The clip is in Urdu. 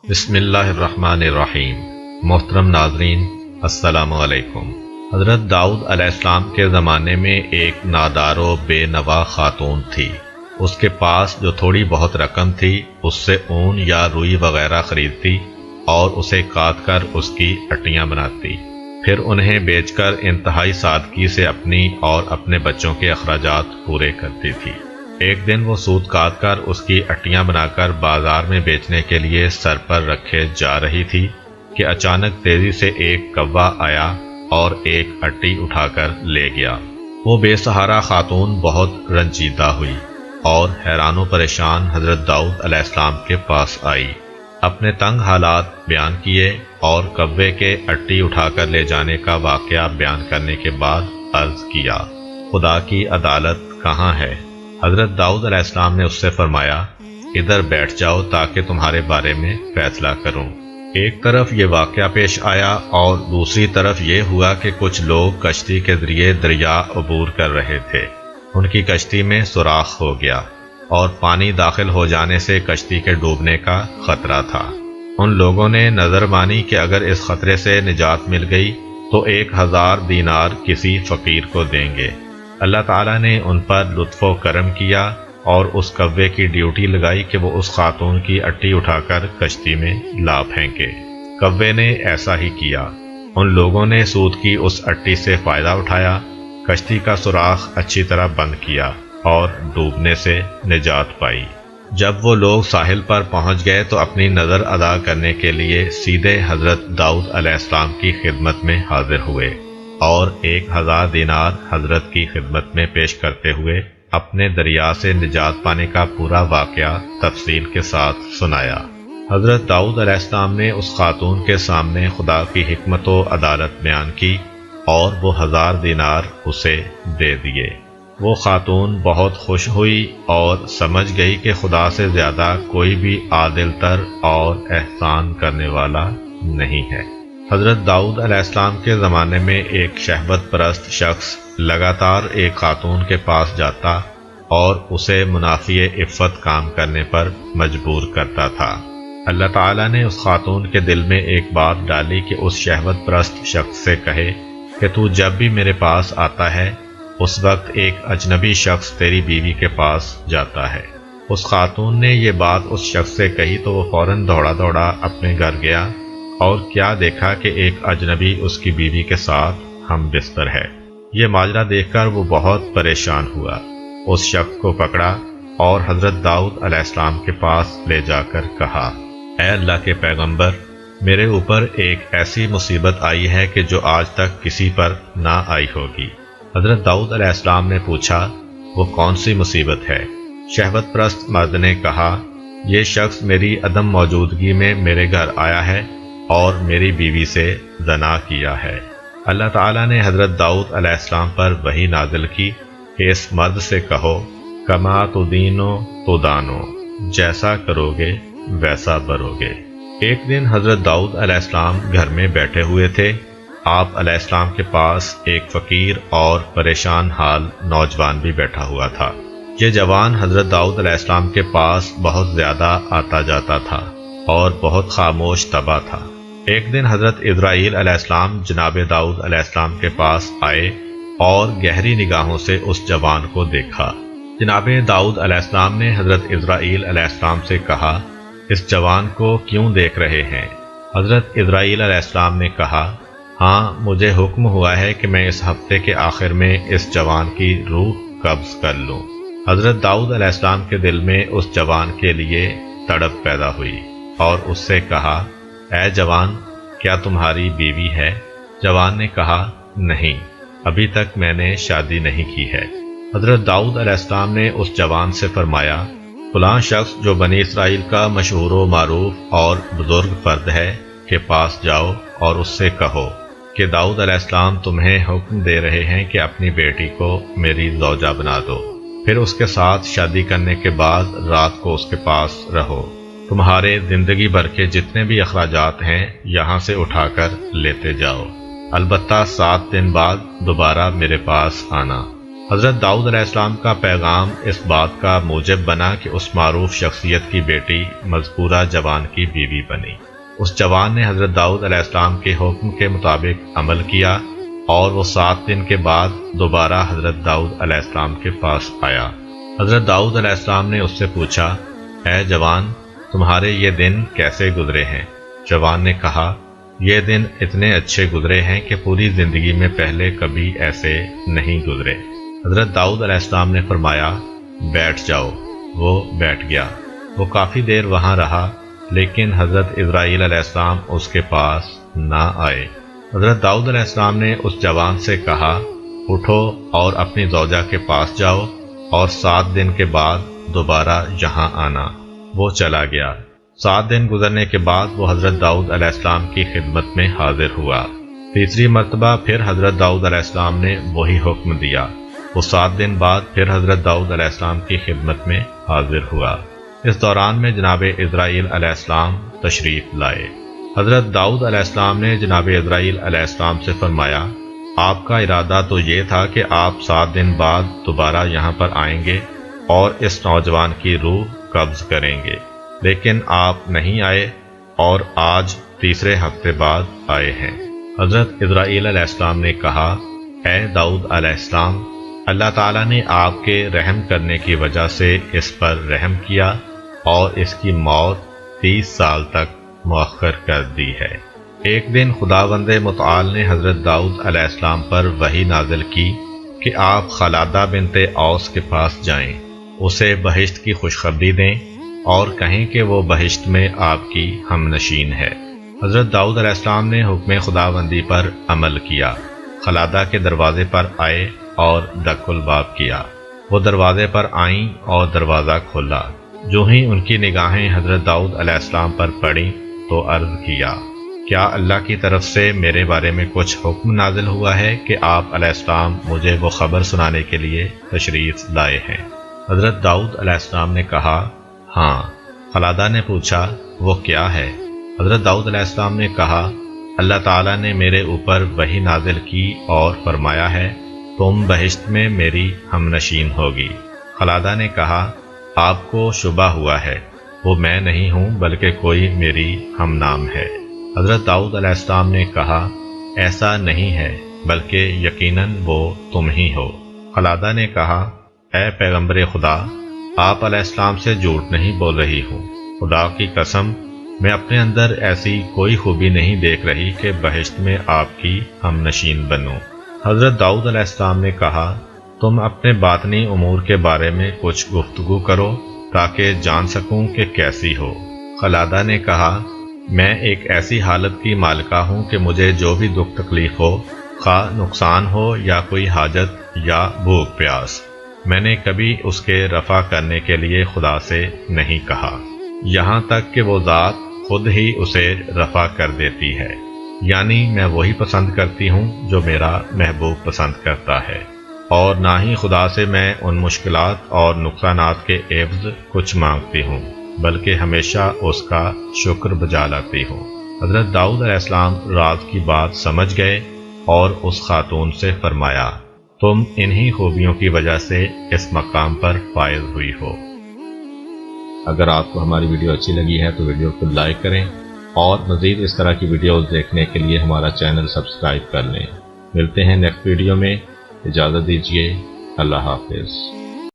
بسم اللہ الرحمن الرحیم۔ محترم ناظرین، السلام علیکم۔ حضرت داؤد علیہ السلام کے زمانے میں ایک نادار و بے نوا خاتون تھی۔ اس کے پاس جو تھوڑی بہت رقم تھی اس سے اون یا روئی وغیرہ خریدتی اور اسے کاٹ کر اس کی اٹیاں بناتی، پھر انہیں بیچ کر انتہائی سادگی سے اپنی اور اپنے بچوں کے اخراجات پورے کرتی تھی۔ ایک دن وہ سوت کاٹ کر اس کی اٹیاں بنا کر بازار میں بیچنے کے لیے سر پر رکھے جا رہی تھی کہ اچانک تیزی سے ایک کوا آیا اور ایک اٹی اٹھا کر لے گیا۔ وہ بے سہارا خاتون بہت رنجیدہ ہوئی اور حیران و پریشان حضرت داؤد علیہ السلام کے پاس آئی، اپنے تنگ حالات بیان کیے اور کوے کے اٹی اٹھا کر لے جانے کا واقعہ بیان کرنے کے بعد عرض کیا، خدا کی عدالت کہاں ہے؟ حضرت داؤد علیہ السلام نے اس سے فرمایا، ادھر بیٹھ جاؤ تاکہ تمہارے بارے میں فیصلہ کروں۔ ایک طرف یہ واقعہ پیش آیا اور دوسری طرف یہ ہوا کہ کچھ لوگ کشتی کے ذریعے دریا عبور کر رہے تھے۔ ان کی کشتی میں سوراخ ہو گیا اور پانی داخل ہو جانے سے کشتی کے ڈوبنے کا خطرہ تھا۔ ان لوگوں نے نظر مانی کہ اگر اس خطرے سے نجات مل گئی تو 1000 دینار کسی فقیر کو دیں گے۔ اللہ تعالیٰ نے ان پر لطف و کرم کیا اور اس کوے کی ڈیوٹی لگائی کہ وہ اس خاتون کی اٹی اٹھا کر کشتی میں لا پھینکے۔ کوے نے ایسا ہی کیا۔ ان لوگوں نے سود کی اس اٹی سے فائدہ اٹھایا، کشتی کا سوراخ اچھی طرح بند کیا اور ڈوبنے سے نجات پائی۔ جب وہ لوگ ساحل پر پہنچ گئے تو اپنی نظر ادا کرنے کے لیے سیدھے حضرت داؤد علیہ السلام کی خدمت میں حاضر ہوئے اور 1000 دینار حضرت کی خدمت میں پیش کرتے ہوئے اپنے دریا سے نجات پانے کا پورا واقعہ تفصیل کے ساتھ سنایا۔ حضرت داؤد علیہ السلام نے اس خاتون کے سامنے خدا کی حکمت و عدالت بیان کی اور وہ 1000 دینار اسے دے دیے۔ وہ خاتون بہت خوش ہوئی اور سمجھ گئی کہ خدا سے زیادہ کوئی بھی عادل تر اور احسان کرنے والا نہیں ہے۔ حضرت داؤد علیہ السلام کے زمانے میں ایک شہوت پرست شخص لگاتار ایک خاتون کے پاس جاتا اور اسے منافی عفت کام کرنے پر مجبور کرتا تھا۔ اللہ تعالیٰ نے اس خاتون کے دل میں ایک بات ڈالی کہ اس شہوت پرست شخص سے کہے کہ تو جب بھی میرے پاس آتا ہے اس وقت ایک اجنبی شخص تیری بیوی کے پاس جاتا ہے۔ اس خاتون نے یہ بات اس شخص سے کہی تو وہ فوراً دوڑا دوڑا اپنے گھر گیا اور کیا دیکھا کہ ایک اجنبی اس کی بیوی کے ساتھ ہم بستر ہے۔ یہ ماجرا دیکھ کر وہ بہت پریشان ہوا، اس شخص کو پکڑا اور حضرت داؤد علیہ السلام کے پاس لے جا کر کہا، اے اللہ کے پیغمبر، میرے اوپر ایک ایسی مصیبت آئی ہے کہ جو آج تک کسی پر نہ آئی ہوگی۔ حضرت داؤد علیہ السلام نے پوچھا، وہ کون سی مصیبت ہے؟ شہوت پرست مرد نے کہا، یہ شخص میری عدم موجودگی میں میرے گھر آیا ہے اور میری بیوی سے زنا کیا ہے۔ اللہ تعالیٰ نے حضرت داؤد علیہ السلام پر وحی نازل کی کہ اس مرد سے کہو، کما تدینو تدانو، جیسا کرو گے ویسا بھرو گے۔ ایک دن حضرت داؤد علیہ السلام گھر میں بیٹھے ہوئے تھے۔ آپ علیہ السلام کے پاس ایک فقیر اور پریشان حال نوجوان بھی بیٹھا ہوا تھا۔ یہ جوان حضرت داؤد علیہ السلام کے پاس بہت زیادہ آتا جاتا تھا اور بہت خاموش طبع تھا۔ ایک دن حضرت اسرائیل علیہ السلام جناب داؤد علیہ السلام کے پاس آئے اور گہری نگاہوں سے اس جوان کو دیکھا۔ جناب داؤد علیہ السلام نے حضرت اسرائیل علیہ السلام سے کہا، اس جوان کو کیوں دیکھ رہے ہیں؟ حضرت اسرائیل علیہ السلام نے کہا، ہاں، مجھے حکم ہوا ہے کہ میں اس ہفتے کے آخر میں اس جوان کی روح قبض کر لوں۔ حضرت داؤد علیہ السلام کے دل میں اس جوان کے لیے تڑپ پیدا ہوئی اور اس سے کہا، اے جوان، کیا تمہاری بیوی ہے؟ جوان نے کہا، نہیں، ابھی تک میں نے شادی نہیں کی ہے۔ حضرت داؤد علیہ السلام نے اس جوان سے فرمایا، فلاں شخص جو بنی اسرائیل کا مشہور و معروف اور بزرگ فرد ہے کے پاس جاؤ اور اس سے کہو کہ داؤد علیہ السلام تمہیں حکم دے رہے ہیں کہ اپنی بیٹی کو میری زوجہ بنا دو، پھر اس کے ساتھ شادی کرنے کے بعد رات کو اس کے پاس رہو۔ تمہارے زندگی بھر کے جتنے بھی اخراجات ہیں یہاں سے اٹھا کر لیتے جاؤ، البتہ 7 دن بعد دوبارہ میرے پاس آنا۔ حضرت داؤد علیہ السلام کا پیغام اس بات کا موجب بنا کہ اس معروف شخصیت کی بیٹی مذکورہ جوان کی بیوی بنی۔ اس جوان نے حضرت داؤد علیہ السلام کے حکم کے مطابق عمل کیا اور وہ 7 دن کے بعد دوبارہ حضرت داؤد علیہ السلام کے پاس آیا۔ حضرت داؤد علیہ السلام نے اس سے پوچھا، اے جوان، تمہارے یہ دن کیسے گزرے ہیں؟ جوان نے کہا، یہ دن اتنے اچھے گزرے ہیں کہ پوری زندگی میں پہلے کبھی ایسے نہیں گزرے۔ حضرت داؤد علیہ السلام نے فرمایا، بیٹھ جاؤ۔ وہ بیٹھ گیا۔ وہ کافی دیر وہاں رہا، لیکن حضرت اسرائیل علیہ السلام اس کے پاس نہ آئے۔ حضرت داؤد علیہ السلام نے اس جوان سے کہا، اٹھو اور اپنی زوجہ کے پاس جاؤ اور 7 دن کے بعد دوبارہ یہاں آنا۔ وہ چلا گیا۔ 7 دن گزرنے کے بعد وہ حضرت داؤد علیہ السلام کی خدمت میں حاضر ہوا۔ تیسری مرتبہ پھر حضرت داؤد علیہ السلام نے وہی حکم دیا۔ وہ 7 دن بعد پھر حضرت داؤد علیہ السلام کی خدمت میں حاضر ہوا۔ اس دوران میں جناب اسرائیل علیہ السلام تشریف لائے۔ حضرت داؤد علیہ السلام نے جناب اسرائیل علیہ السلام سے فرمایا، آپ کا ارادہ تو یہ تھا کہ آپ 7 دن بعد دوبارہ یہاں پر آئیں گے اور اس نوجوان کی روح قبض کریں گے، لیکن آپ نہیں آئے اور آج تیسرے ہفتے بعد آئے ہیں۔ حضرت اسرائیل علیہ السلام نے کہا، اے داؤد علیہ السلام، اللہ تعالیٰ نے آپ کے رحم کرنے کی وجہ سے اس پر رحم کیا اور اس کی موت 30 سال تک مؤخر کر دی ہے۔ ایک دن خداوند متعال نے حضرت داؤد علیہ السلام پر وحی نازل کی کہ آپ خلادہ بنت اوس کے پاس جائیں، اسے بہشت کی خوشخبری دیں اور کہیں کہ وہ بہشت میں آپ کی ہم نشین ہے۔ حضرت داؤد علیہ السلام نے حکم خداوندی پر عمل کیا، خلادہ کے دروازے پر آئے اور دق الباب کیا۔ وہ دروازے پر آئیں اور دروازہ کھولا۔ جو ہی ان کی نگاہیں حضرت داؤد علیہ السلام پر پڑیں تو عرض کیا، کیا اللہ کی طرف سے میرے بارے میں کچھ حکم نازل ہوا ہے کہ آپ علیہ السلام مجھے وہ خبر سنانے کے لیے تشریف لائے ہیں؟ حضرت داؤد علیہ السلام نے کہا، ہاں۔ خلادہ نے پوچھا، وہ کیا ہے؟ حضرت داؤد علیہ السلام نے کہا، اللہ تعالیٰ نے میرے اوپر وحی نازل کی اور فرمایا ہے، تم بہشت میں میری ہم نشین ہوگی۔ خلادہ نے کہا، آپ کو شبہ ہوا ہے، وہ میں نہیں ہوں بلکہ کوئی میری ہم نام ہے۔ حضرت داؤد علیہ السلام نے کہا، ایسا نہیں ہے بلکہ یقیناً وہ تم ہی ہو۔ خلادہ نے کہا، اے پیغمبر خدا، آپ علیہ السلام سے جھوٹ نہیں بول رہی ہوں، خدا کی قسم میں اپنے اندر ایسی کوئی خوبی نہیں دیکھ رہی کہ بہشت میں آپ کی ہم نشین بنوں۔ حضرت داؤد علیہ السلام نے کہا، تم اپنے باطنی امور کے بارے میں کچھ گفتگو کرو تاکہ جان سکوں کہ کیسی ہو۔ خلادہ نے کہا، میں ایک ایسی حالت کی مالکہ ہوں کہ مجھے جو بھی دکھ تکلیف ہو، خواہ نقصان ہو یا کوئی حاجت یا بھوک پیاس، میں نے کبھی اس کے رفع کرنے کے لیے خدا سے نہیں کہا، یہاں تک کہ وہ ذات خود ہی اسے رفع کر دیتی ہے، یعنی میں وہی پسند کرتی ہوں جو میرا محبوب پسند کرتا ہے، اور نہ ہی خدا سے میں ان مشکلات اور نقصانات کے عوض کچھ مانگتی ہوں، بلکہ ہمیشہ اس کا شکر بجا لاتی ہوں۔ حضرت داؤد علیہ السلام راز کی بات سمجھ گئے اور اس خاتون سے فرمایا، تم انہی خوبیوں کی وجہ سے اس مقام پر فائز ہوئی ہو۔ اگر آپ کو ہماری ویڈیو اچھی لگی ہے تو ویڈیو کو لائک کریں اور مزید اس طرح کی ویڈیوز دیکھنے کے لیے ہمارا چینل سبسکرائب کر لیں۔ ملتے ہیں نیکسٹ ویڈیو میں، اجازت دیجیے، اللہ حافظ۔